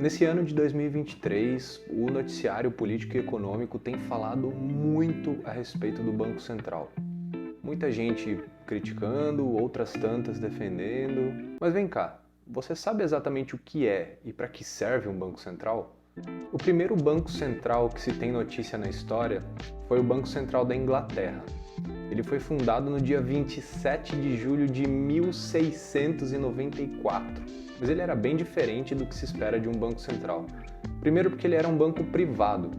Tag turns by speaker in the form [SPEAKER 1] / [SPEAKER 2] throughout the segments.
[SPEAKER 1] Nesse ano de 2023, o noticiário político e econômico tem falado muito a respeito do Banco Central. Muita gente criticando, outras tantas defendendo. Mas vem cá, você sabe exatamente o que é e para que serve um Banco Central? O primeiro Banco Central que se tem notícia na história foi o Banco Central da Inglaterra. Ele foi fundado no dia 27 de julho de 1694, mas ele era bem diferente do que se espera de um banco central. Primeiro porque ele era um banco privado,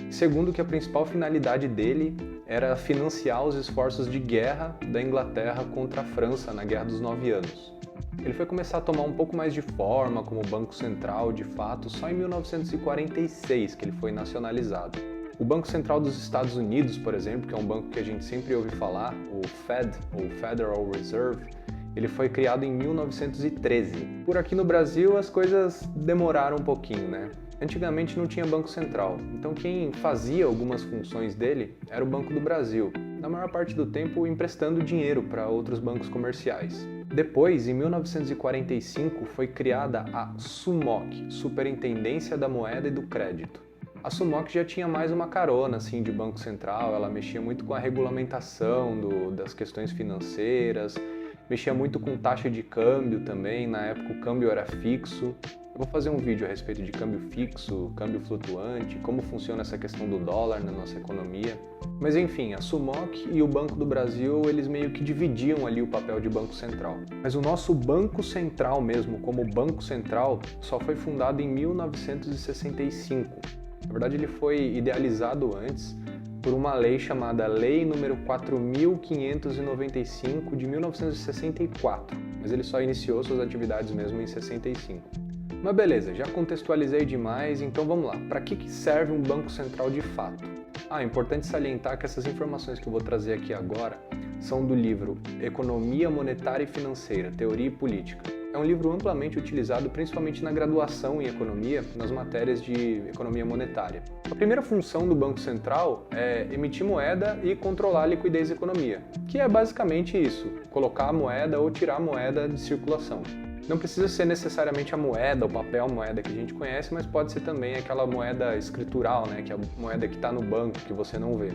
[SPEAKER 1] segundo que a principal finalidade dele era financiar os esforços de guerra da Inglaterra contra a França na Guerra dos 9 Anos. Ele foi começar a tomar um pouco mais de forma como Banco Central, de fato, só em 1946 que ele foi nacionalizado. O Banco Central dos Estados Unidos, por exemplo, que é um banco que a gente sempre ouve falar, o Fed, ou Federal Reserve, ele foi criado em 1913. Por aqui no Brasil as coisas demoraram um pouquinho, né? Antigamente não tinha Banco Central, então quem fazia algumas funções dele era o Banco do Brasil, na maior parte do tempo emprestando dinheiro para outros bancos comerciais. Depois, em 1945, foi criada a SUMOC, Superintendência da Moeda e do Crédito. A SUMOC já tinha mais uma carona assim, de Banco Central, ela mexia muito com a regulamentação das questões financeiras, mexia muito com taxa de câmbio também, na época o câmbio era fixo. Eu vou fazer um vídeo a respeito de câmbio fixo, câmbio flutuante, como funciona essa questão do dólar na nossa economia. Mas enfim, a SUMOC e o Banco do Brasil, eles meio que dividiam ali o papel de Banco Central. Mas o nosso Banco Central mesmo, como Banco Central, só foi fundado em 1965. Na verdade, ele foi idealizado antes por uma lei chamada Lei número 4.595 de 1964, mas ele só iniciou suas atividades mesmo em 65. Mas beleza, já contextualizei demais, então vamos lá. Para que serve um Banco Central de fato? É importante salientar que essas informações que eu vou trazer aqui agora são do livro Economia Monetária e Financeira, Teoria e Política. É um livro amplamente utilizado principalmente na graduação em economia, nas matérias de economia monetária. A primeira função do Banco Central é emitir moeda e controlar a liquidez da economia, que é basicamente isso, colocar a moeda ou tirar a moeda de circulação. Não precisa ser necessariamente a moeda, o papel moeda que a gente conhece, mas pode ser também aquela moeda escritural, né, que é a moeda que está no banco, que você não vê.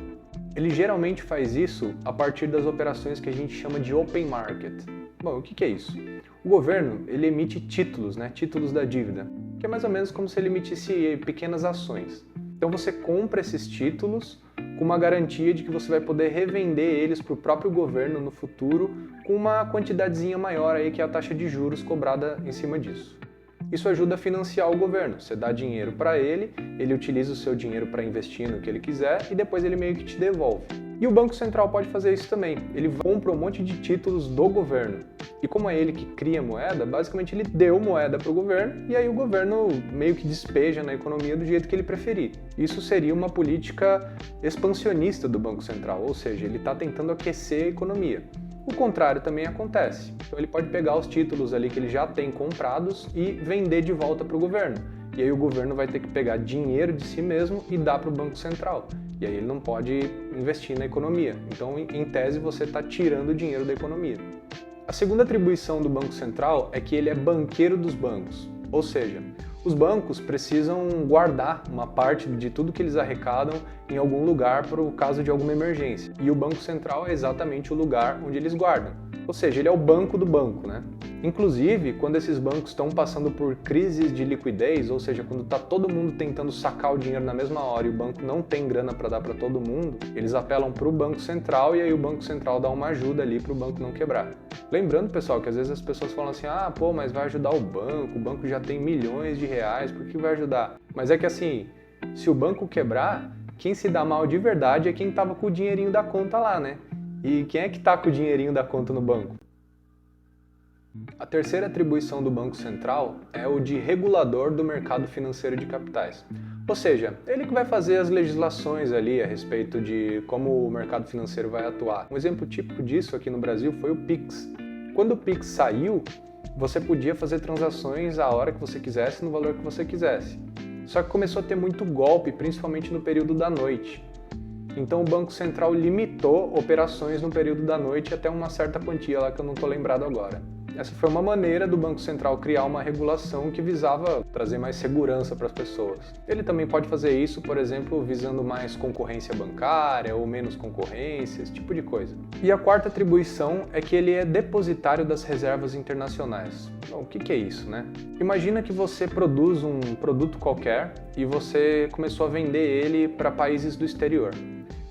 [SPEAKER 1] Ele geralmente faz isso a partir das operações que a gente chama de open market. Bom, o que é isso? O governo ele emite títulos, né, títulos da dívida, que é mais ou menos como se ele emitisse pequenas ações. Então você compra esses títulos com uma garantia de que você vai poder revender eles para o próprio governo no futuro com uma quantidadezinha maior aí que é a taxa de juros cobrada em cima disso. Isso ajuda a financiar o governo. Você dá dinheiro para ele, ele utiliza o seu dinheiro para investir no que ele quiser e depois ele meio que te devolve. E o Banco Central pode fazer isso também. Ele compra um monte de títulos do governo. E como é ele que cria moeda, basicamente ele deu moeda para o governo e aí o governo meio que despeja na economia do jeito que ele preferir. Isso seria uma política expansionista do Banco Central, ou seja, ele está tentando aquecer a economia. O contrário também acontece. Então ele pode pegar os títulos ali que ele já tem comprados e vender de volta para o governo. E aí o governo vai ter que pegar dinheiro de si mesmo e dar para o Banco Central. E aí ele não pode investir na economia. Então, em tese, você está tirando dinheiro da economia. A segunda atribuição do Banco Central é que ele é banqueiro dos bancos. Ou seja, os bancos precisam guardar uma parte de tudo que eles arrecadam em algum lugar para o caso de alguma emergência. E o Banco Central é exatamente o lugar onde eles guardam. Ou seja, ele é o banco do banco, né? Inclusive, quando esses bancos estão passando por crises de liquidez, ou seja, quando está todo mundo tentando sacar o dinheiro na mesma hora e o banco não tem grana para dar para todo mundo, eles apelam para o Banco Central e aí o Banco Central dá uma ajuda ali para o banco não quebrar. Lembrando, pessoal, que às vezes as pessoas falam assim, mas vai ajudar o banco já tem milhões de reais, por que vai ajudar? Mas é que assim, se o banco quebrar, quem se dá mal de verdade é quem estava com o dinheirinho da conta lá, né? E quem é que está com o dinheirinho da conta no banco? A terceira atribuição do Banco Central é o de regulador do mercado financeiro de capitais. Ou seja, ele que vai fazer as legislações ali a respeito de como o mercado financeiro vai atuar. Um exemplo típico disso aqui no Brasil foi o Pix. Quando o Pix saiu, você podia fazer transações a hora que você quisesse, no valor que você quisesse. Só que começou a ter muito golpe, principalmente no período da noite. Então o Banco Central limitou operações no período da noite até uma certa quantia lá que eu não estou lembrado agora. Essa foi uma maneira do Banco Central criar uma regulação que visava trazer mais segurança para as pessoas. Ele também pode fazer isso, por exemplo, visando mais concorrência bancária ou menos concorrência, esse tipo de coisa. E a quarta atribuição é que ele é depositário das reservas internacionais. Bom, o que é isso, né? Imagina que você produz um produto qualquer e você começou a vender ele para países do exterior.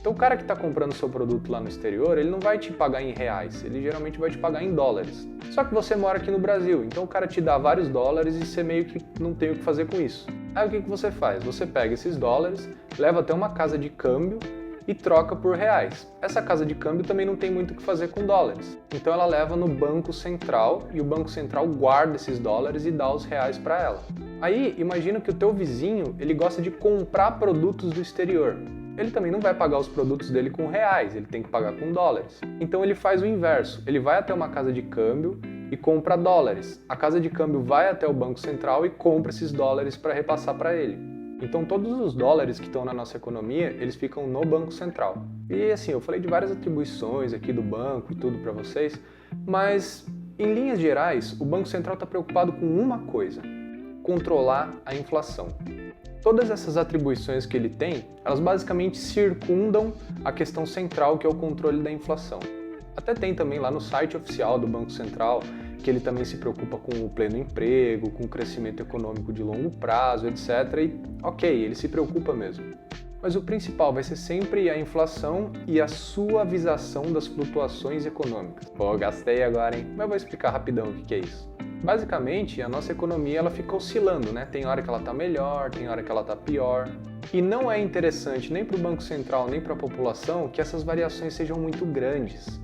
[SPEAKER 1] Então o cara que está comprando seu produto lá no exterior, ele não vai te pagar em reais, ele geralmente vai te pagar em dólares. Só que você mora aqui no Brasil, então o cara te dá vários dólares e você meio que não tem o que fazer com isso. Aí o que você faz? Você pega esses dólares, leva até uma casa de câmbio e troca por reais. Essa casa de câmbio também não tem muito o que fazer com dólares. Então ela leva no Banco Central e o Banco Central guarda esses dólares e dá os reais para ela. Aí imagina que o teu vizinho, ele gosta de comprar produtos do exterior. Ele também não vai pagar os produtos dele com reais, ele tem que pagar com dólares. Então ele faz o inverso, ele vai até uma casa de câmbio e compra dólares. A casa de câmbio vai até o Banco Central e compra esses dólares para repassar para ele. Então todos os dólares que estão na nossa economia, eles ficam no Banco Central. E assim, eu falei de várias atribuições aqui do banco e tudo para vocês, mas em linhas gerais, o Banco Central está preocupado com uma coisa: controlar a inflação. Todas essas atribuições que ele tem, elas basicamente circundam a questão central, que é o controle da inflação. Até tem também lá no site oficial do Banco Central que ele também se preocupa com o pleno emprego, com o crescimento econômico de longo prazo, etc. E ok, ele se preocupa mesmo. Mas o principal vai ser sempre a inflação e a suavização das flutuações econômicas. Pô, gastei agora, hein? Mas eu vou explicar rapidão o que é isso. Basicamente, a nossa economia ela fica oscilando, né? Tem hora que ela está melhor, tem hora que ela está pior. E não é interessante nem para o Banco Central nem para a população que essas variações sejam muito grandes.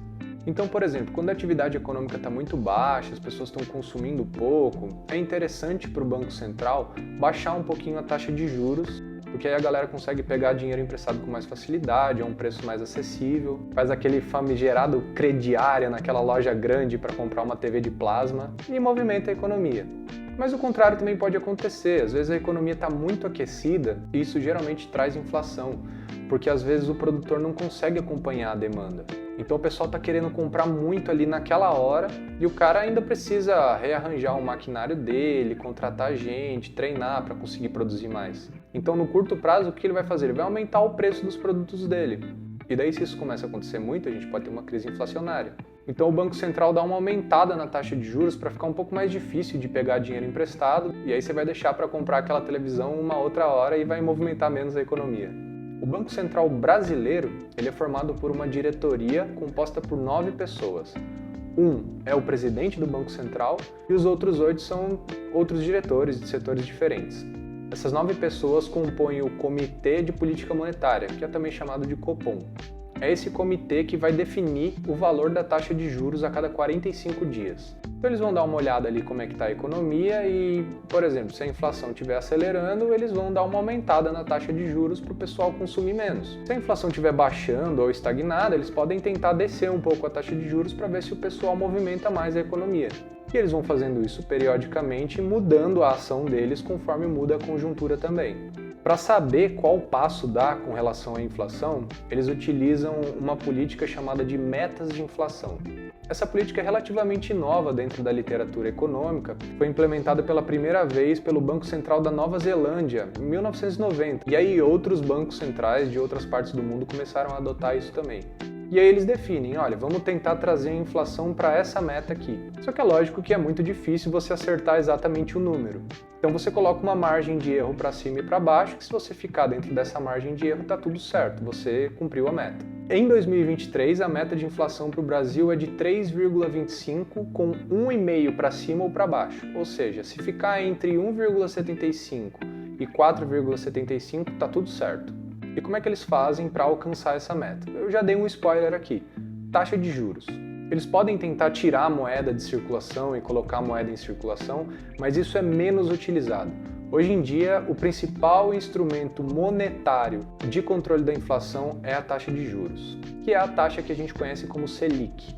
[SPEAKER 1] Então, por exemplo, quando a atividade econômica está muito baixa, as pessoas estão consumindo pouco, é interessante para o Banco Central baixar um pouquinho a taxa de juros, porque aí a galera consegue pegar dinheiro emprestado com mais facilidade, a um preço mais acessível, faz aquele famigerado crediário naquela loja grande para comprar uma TV de plasma e movimenta a economia. Mas o contrário também pode acontecer, às vezes a economia está muito aquecida e isso geralmente traz inflação, porque às vezes o produtor não consegue acompanhar a demanda. Então o pessoal está querendo comprar muito ali naquela hora e o cara ainda precisa rearranjar o maquinário dele, contratar gente, treinar para conseguir produzir mais. Então no curto prazo o que ele vai fazer? Ele vai aumentar o preço dos produtos dele. E daí se isso começa a acontecer muito, a gente pode ter uma crise inflacionária. Então o Banco Central dá uma aumentada na taxa de juros para ficar um pouco mais difícil de pegar dinheiro emprestado e aí você vai deixar para comprar aquela televisão uma outra hora e vai movimentar menos a economia. O Banco Central brasileiro ele é formado por uma diretoria composta por 9 pessoas. Um é o presidente do Banco Central e os outros 8 são outros diretores de setores diferentes. Essas 9 pessoas compõem o Comitê de Política Monetária, que é também chamado de Copom. É esse comitê que vai definir o valor da taxa de juros a cada 45 dias. Então eles vão dar uma olhada ali como é que está a economia e, por exemplo, se a inflação estiver acelerando, eles vão dar uma aumentada na taxa de juros para o pessoal consumir menos. Se a inflação estiver baixando ou estagnada, eles podem tentar descer um pouco a taxa de juros para ver se o pessoal movimenta mais a economia. E eles vão fazendo isso periodicamente, mudando a ação deles conforme muda a conjuntura também. Para saber qual passo dar com relação à inflação, eles utilizam uma política chamada de metas de inflação. Essa política é relativamente nova dentro da literatura econômica, foi implementada pela primeira vez pelo Banco Central da Nova Zelândia, em 1990. E aí outros bancos centrais de outras partes do mundo começaram a adotar isso também. E aí eles definem, olha, vamos tentar trazer a inflação para essa meta aqui. Só que é lógico que é muito difícil você acertar exatamente o número. Então você coloca uma margem de erro para cima e para baixo, que se você ficar dentro dessa margem de erro, tá tudo certo, você cumpriu a meta. Em 2023, a meta de inflação para o Brasil é de 3,25 com 1,5 para cima ou para baixo. Ou seja, se ficar entre 1,75 e 4,75, tá tudo certo. E como é que eles fazem para alcançar essa meta? Eu já dei um spoiler aqui. Taxa de juros. Eles podem tentar tirar a moeda de circulação e colocar a moeda em circulação, mas isso é menos utilizado. Hoje em dia, o principal instrumento monetário de controle da inflação é a taxa de juros, que é a taxa que a gente conhece como Selic.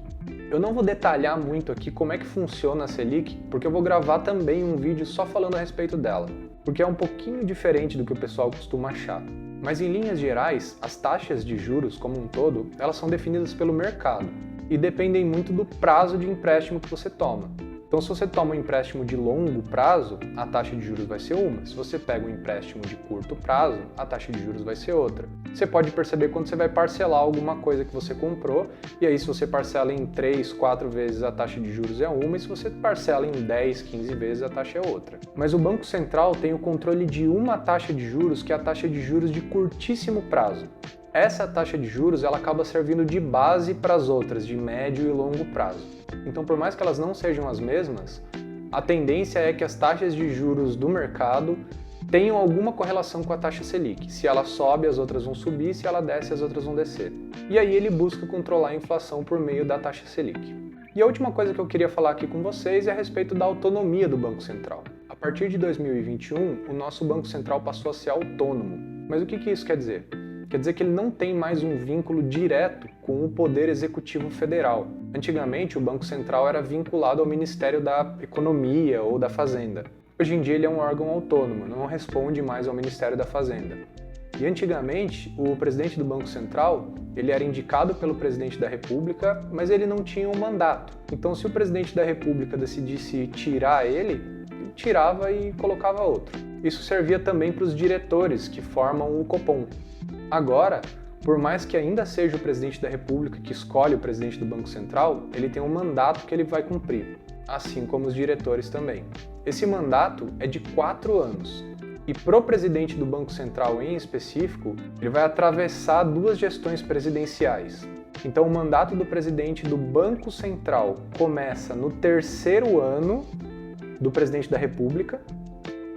[SPEAKER 1] Eu não vou detalhar muito aqui como é que funciona a Selic, porque eu vou gravar também um vídeo só falando a respeito dela, porque é um pouquinho diferente do que o pessoal costuma achar. Mas em linhas gerais, as taxas de juros como um todo, elas são definidas pelo mercado e dependem muito do prazo de empréstimo que você toma. Então, se você toma um empréstimo de longo prazo, a taxa de juros vai ser uma. Se você pega um empréstimo de curto prazo, a taxa de juros vai ser outra. Você pode perceber quando você vai parcelar alguma coisa que você comprou, e aí se você parcela em 3, 4 vezes, a taxa de juros é uma, e se você parcela em 10, 15 vezes, a taxa é outra. Mas o Banco Central tem o controle de uma taxa de juros, que é a taxa de juros de curtíssimo prazo. Essa taxa de juros ela acaba servindo de base para as outras, de médio e longo prazo. Então, por mais que elas não sejam as mesmas, a tendência é que as taxas de juros do mercado tenham alguma correlação com a taxa Selic. Se ela sobe, as outras vão subir, se ela desce, as outras vão descer. E aí ele busca controlar a inflação por meio da taxa Selic. E a última coisa que eu queria falar aqui com vocês é a respeito da autonomia do Banco Central. A partir de 2021, o nosso Banco Central passou a ser autônomo. Mas o que isso quer dizer? Quer dizer que ele não tem mais um vínculo direto com o Poder Executivo Federal. Antigamente, o Banco Central era vinculado ao Ministério da Economia ou da Fazenda. Hoje em dia, ele é um órgão autônomo, não responde mais ao Ministério da Fazenda. E antigamente, o presidente do Banco Central, ele era indicado pelo presidente da República, mas ele não tinha um mandato. Então, se o presidente da República decidisse tirar ele tirava e colocava outro. Isso servia também para os diretores que formam o Copom. Agora, por mais que ainda seja o presidente da República que escolhe o presidente do Banco Central, ele tem um mandato que ele vai cumprir, assim como os diretores também. Esse mandato é de 4 anos. E para o presidente do Banco Central em específico, ele vai atravessar 2 gestões presidenciais. Então o mandato do presidente do Banco Central começa no 3º ano do presidente da República,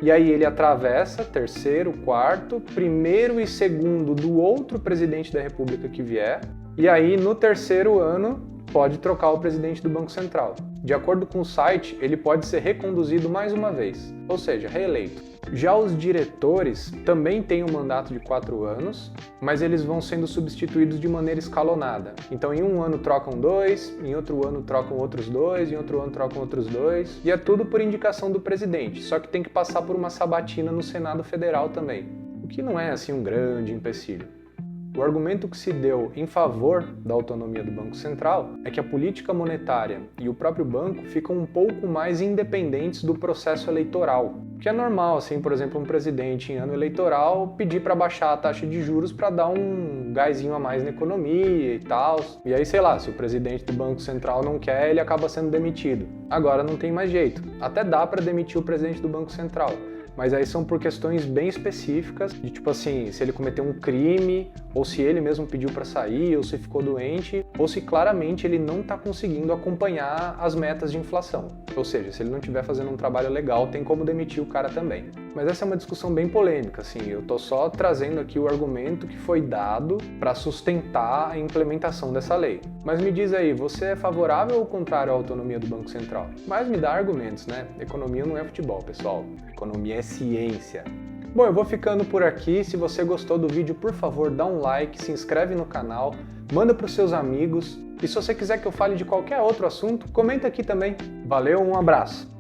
[SPEAKER 1] e aí ele atravessa 3º, 4º, 1º e 2º do outro presidente da República que vier, e aí no 3º ano pode trocar o presidente do Banco Central. De acordo com o site, ele pode ser reconduzido mais uma vez, ou seja, reeleito. Já os diretores também têm um mandato de 4 anos, mas eles vão sendo substituídos de maneira escalonada. Então em um ano trocam 2, em outro ano trocam outros 2, em outro ano trocam outros 2, e é tudo por indicação do presidente, só que tem que passar por uma sabatina no Senado Federal também, o que não é assim um grande empecilho. O argumento que se deu em favor da autonomia do Banco Central é que a política monetária e o próprio banco ficam um pouco mais independentes do processo eleitoral. Que é normal, assim, por exemplo, um presidente em ano eleitoral pedir para baixar a taxa de juros para dar um gásinho a mais na economia e tal. E aí, sei lá, se o presidente do Banco Central não quer, ele acaba sendo demitido. Agora não tem mais jeito. Até dá para demitir o presidente do Banco Central. Mas aí são por questões bem específicas, de tipo assim, se ele cometeu um crime, ou se ele mesmo pediu para sair, ou se ficou doente, ou se claramente ele não está conseguindo acompanhar as metas de inflação. Ou seja, se ele não estiver fazendo um trabalho legal, tem como demitir o cara também. Mas essa é uma discussão bem polêmica, assim, eu tô só trazendo aqui o argumento que foi dado para sustentar a implementação dessa lei. Mas me diz aí, você é favorável ou contrário à autonomia do Banco Central? Mas me dá argumentos, né? Economia não é futebol, pessoal. Economia é ciência. Bom, eu vou ficando por aqui. Se você gostou do vídeo, por favor, dá um like, se inscreve no canal, manda para os seus amigos. E se você quiser que eu fale de qualquer outro assunto, comenta aqui também. Valeu, um abraço!